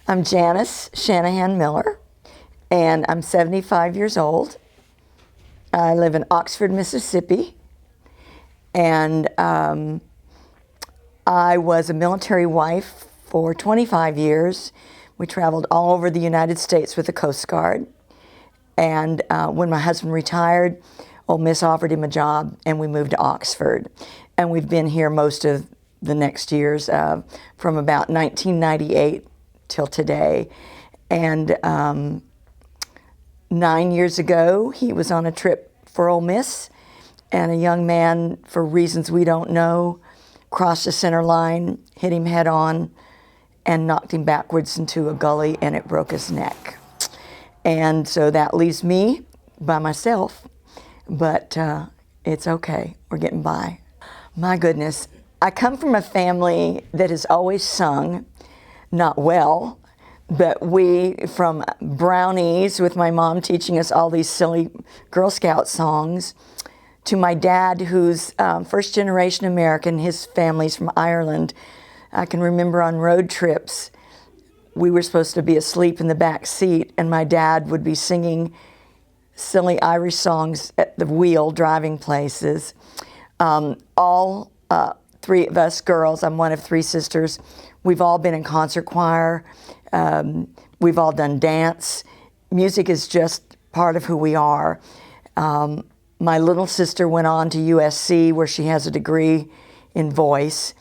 I'm Janis Miller, and I'm 75 years old. I live in Oxford, Mississippi, and I was a military wife for 25 years. We traveled all over the United States with the Coast Guard, and when my husband retired, Ole Miss offered him a job, and we moved to Oxford. And we've been here most of the next years, from about 1998 till today. And 9 years ago, he was on a trip for Ole Miss, and a young man, for reasons we don't know, crossed the center line, hit him head on, and knocked him backwards into a gully, and it broke his neck. And so that leaves me by myself, but it's okay, we're getting by. My goodness, I come from a family that has always sung, not well, but we, from brownies with my mom teaching us all these silly Girl Scout songs, to my dad, who's first generation American, his family's from Ireland. I can remember on road trips, we were supposed to be asleep in the back seat, and my dad would be singing silly Irish songs at the wheel, driving places. All three of us girls, I'm one of three sisters, we've all been in concert choir. We've all done dance. Music is just part of who we are. My little sister went on to USC, where she has a degree in voice.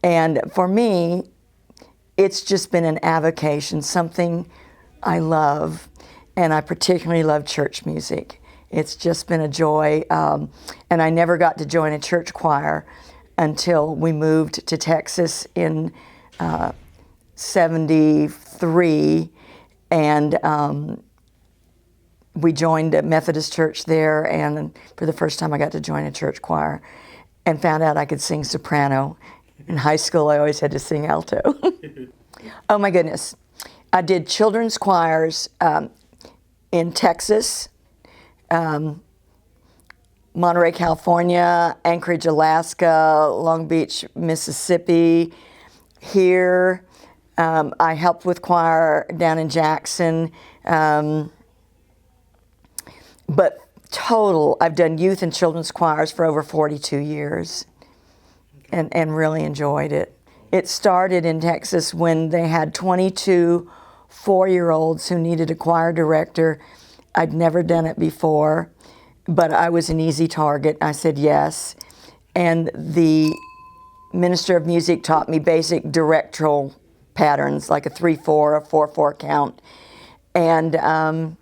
And for me, it's just been an avocation, something I love. And I particularly love church music. It's just been a joy. And I never got to join a church choir until we moved to Texas in 73, and we joined a Methodist church there, and for the first time I got to join a church choir and found out I could sing soprano. In high school I always had to sing alto. Oh my goodness. I did children's choirs in Texas, Monterey, California, Anchorage, Alaska, Long Beach, Mississippi. Here, I helped with choir down in Jackson, but total, I've done youth and children's choirs for over 42 years, and really enjoyed it. It started in Texas when they had 22 4-year-olds who needed a choir director. I'd never done it before, but I was an easy target. I said yes, and the minister of music taught me basic directorial patterns, like a 3/4, a 4/4 count. And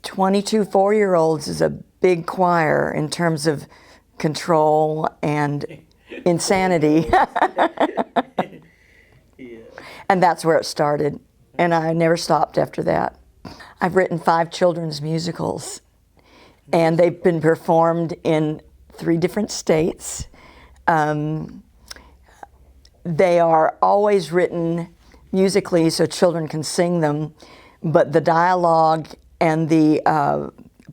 22 4-year-olds is a big choir in terms of control and insanity. And that's where it started. And I never stopped after that. I've written 5 children's musicals, and they've been performed in 3 different states. They are always written musically so children can sing them, but the dialogue and the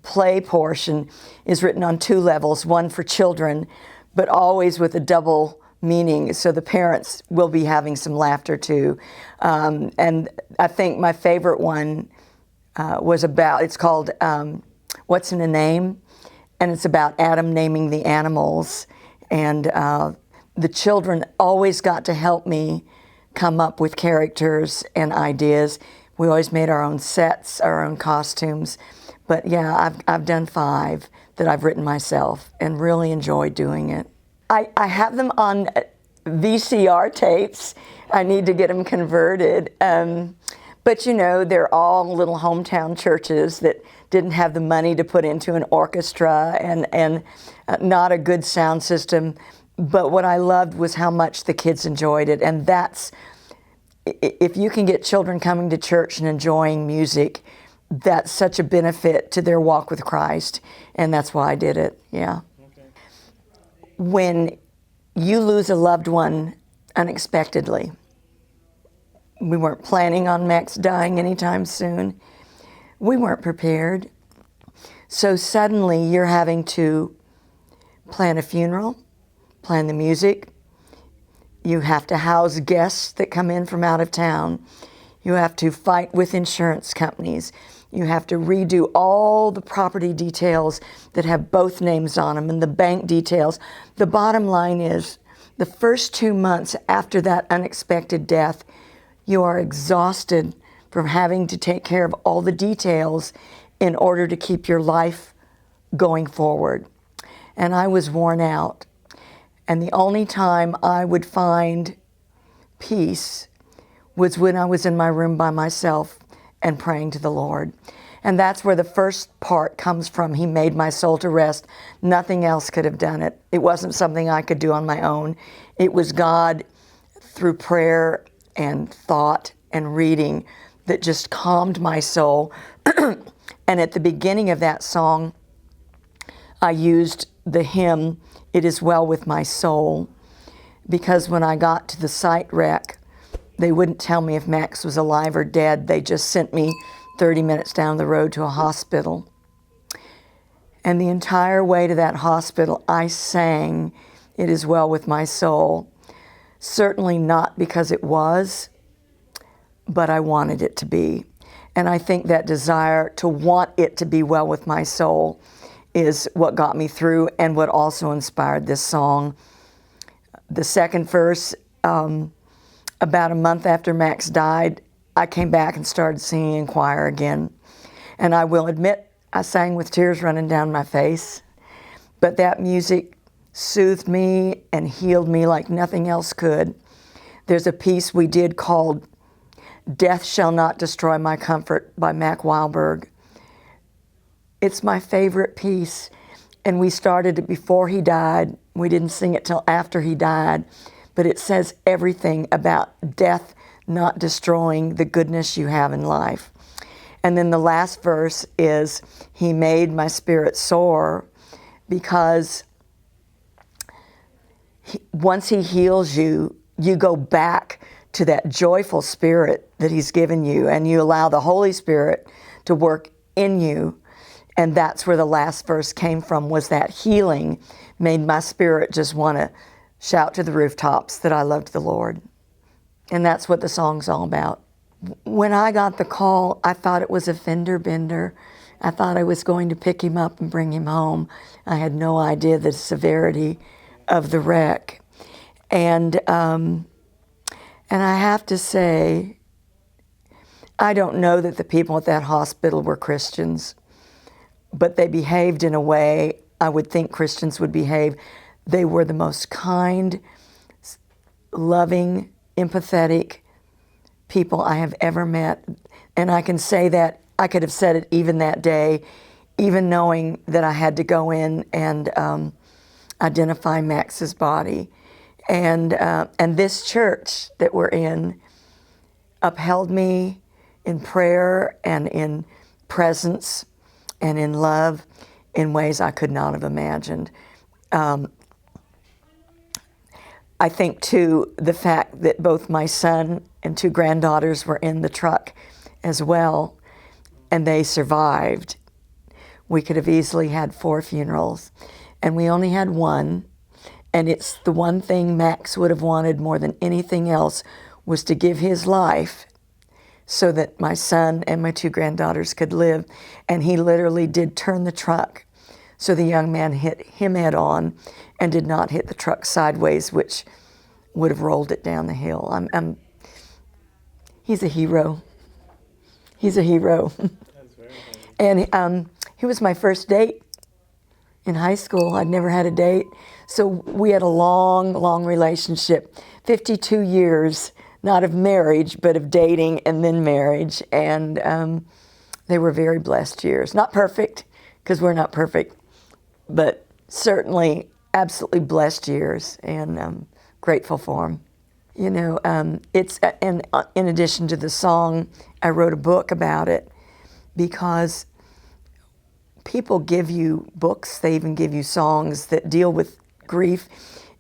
play portion is written on 2 levels, one for children, but always with a double meaning, so the parents will be having some laughter too. And I think my favorite one was about, it's called What's in a Name? And it's about Adam naming the animals. And the children always got to help me come up with characters and ideas. We always made our own sets, our own costumes. But yeah, I've done 5 that I've written myself and really enjoyed doing it. I have them on VCR tapes. I need to get them converted. But you know, they're all little hometown churches that didn't have the money to put into an orchestra and not a good sound system. But what I loved was how much the kids enjoyed it. And that's, if you can get children coming to church and enjoying music, that's such a benefit to their walk with Christ. And that's why I did it, yeah. Okay. When you lose a loved one unexpectedly, we weren't planning on Max dying anytime soon. We weren't prepared. So suddenly you're having to plan a funeral, plan the music. You have to house guests that come in from out of town. You have to fight with insurance companies. You have to redo all the property details that have both names on them and the bank details. The bottom line is, the first 2 months after that unexpected death, you are exhausted from having to take care of all the details in order to keep your life going forward. And I was worn out. And the only time I would find peace was when I was in my room by myself and praying to the Lord. And that's where the first part comes from. He made my soul to rest. Nothing else could have done it. It wasn't something I could do on my own. It was God, through prayer and thought and reading, that just calmed my soul. And at the beginning of that song, I used the hymn, "It Is Well With My Soul," because when I got to the site wreck, they wouldn't tell me if Max was alive or dead. They just sent me 30 minutes down the road to a hospital. And the entire way to that hospital, I sang, "It Is Well With My Soul." Certainly not because it was, but I wanted it to be. And I think that desire to want it to be well with my soul is what got me through and what also inspired this song. The second verse, about a month after Max died, I came back and started singing in choir again. And I will admit, I sang with tears running down my face, but that music soothed me and healed me like nothing else could. There's a piece we did called "Death Shall Not Destroy My Comfort" by Mac Weilberg. It's my favorite piece, and we started it before he died. We didn't sing it till after he died, but it says everything about death not destroying the goodness you have in life. And then the last verse is, "He made my spirit soar," because once he heals you, you go back to that joyful spirit that he's given you, and you allow the Holy Spirit to work in you. And that's where the last verse came from, was that healing made my spirit just want to shout to the rooftops that I loved the Lord. And that's what the song's all about. When I got the call, I thought it was a fender bender. I thought I was going to pick him up and bring him home. I had no idea the severity of the wreck. And I have to say, I don't know that the people at that hospital were Christians, but they behaved in a way I would think Christians would behave. They were the most kind, loving, empathetic people I have ever met. And I can say that, I could have said it even that day, even knowing that I had to go in and identify Max's body. And this church that we're in upheld me in prayer and in presence and in love in ways I could not have imagined. I think, too, the fact that both my son and 2 granddaughters were in the truck as well, and they survived. We could have easily had 4 funerals, and we only had one. And it's the one thing Max would have wanted more than anything else, was to give his life so that my son and my 2 granddaughters could live. And he literally did turn the truck so the young man hit him head on and did not hit the truck sideways, which would have rolled it down the hill. He's a hero. He's a hero. That's very funny. And he was my first date in high school. I'd never had a date. So we had a long, long relationship, 52 years, not of marriage, but of dating and then marriage. And they were very blessed years. Not perfect, because we're not perfect, but certainly absolutely blessed years, and I'm grateful for them. You know, and in addition to the song, I wrote a book about it, because people give you books, they even give you songs that deal with grief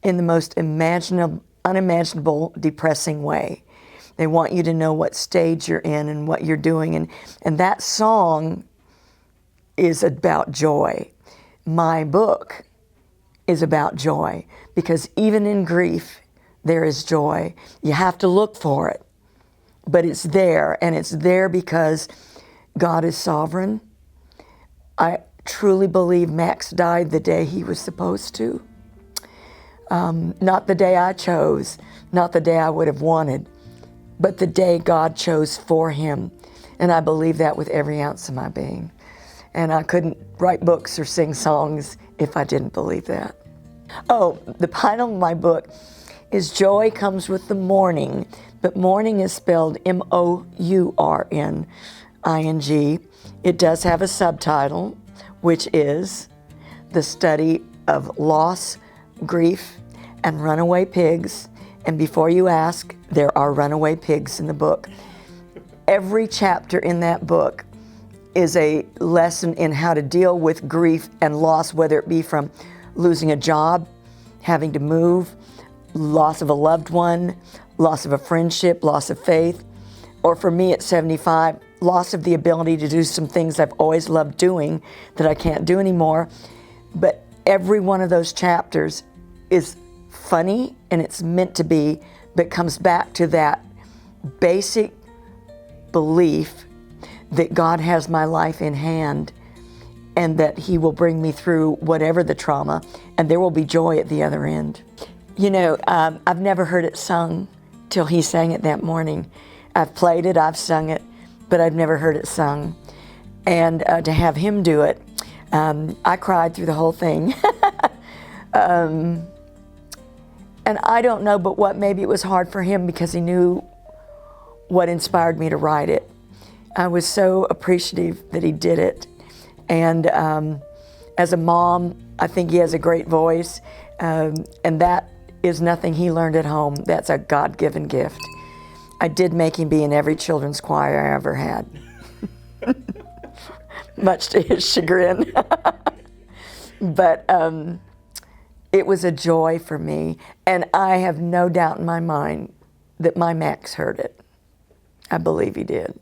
in the most unimaginable, depressing way. They want you to know what stage you're in and what you're doing, and that song is about joy. My book is about joy, because even in grief, there is joy. You have to look for it. but it's there, and it's there because God is sovereign. I truly believe Max died the day he was supposed to. Not the day I chose, not the day I would have wanted, but the day God chose for him. And I believe that with every ounce of my being. And I couldn't write books or sing songs if I didn't believe that. Oh, the title of my book is Joy Comes with the Morning, but morning is spelled M-O-U-R-N-I-N-G. It does have a subtitle, which is The Study of Loss, Grief, and Runaway Pigs. And before you ask, there are runaway pigs in the book. Every chapter in that book is a lesson in how to deal with grief and loss, whether it be from losing a job, having to move, loss of a loved one, loss of a friendship, loss of faith, or for me at 75, loss of the ability to do some things I've always loved doing that I can't do anymore. But every one of those chapters is funny, and it's meant to be, but comes back to that basic belief that God has my life in hand and that He will bring me through whatever the trauma, and there will be joy at the other end. You know, I've never heard it sung till he sang it that morning. I've played it, I've sung it, but I've never heard it sung. And to have him do it, I cried through the whole thing. And I don't know but what maybe it was hard for him because he knew what inspired me to write it. I was so appreciative that he did it. And as a mom, I think he has a great voice, and that is nothing he learned at home. That's a God-given gift. I did make him be in every children's choir I ever had, much to his chagrin. But it was a joy for me, and I have no doubt in my mind that my Max heard it. I believe he did.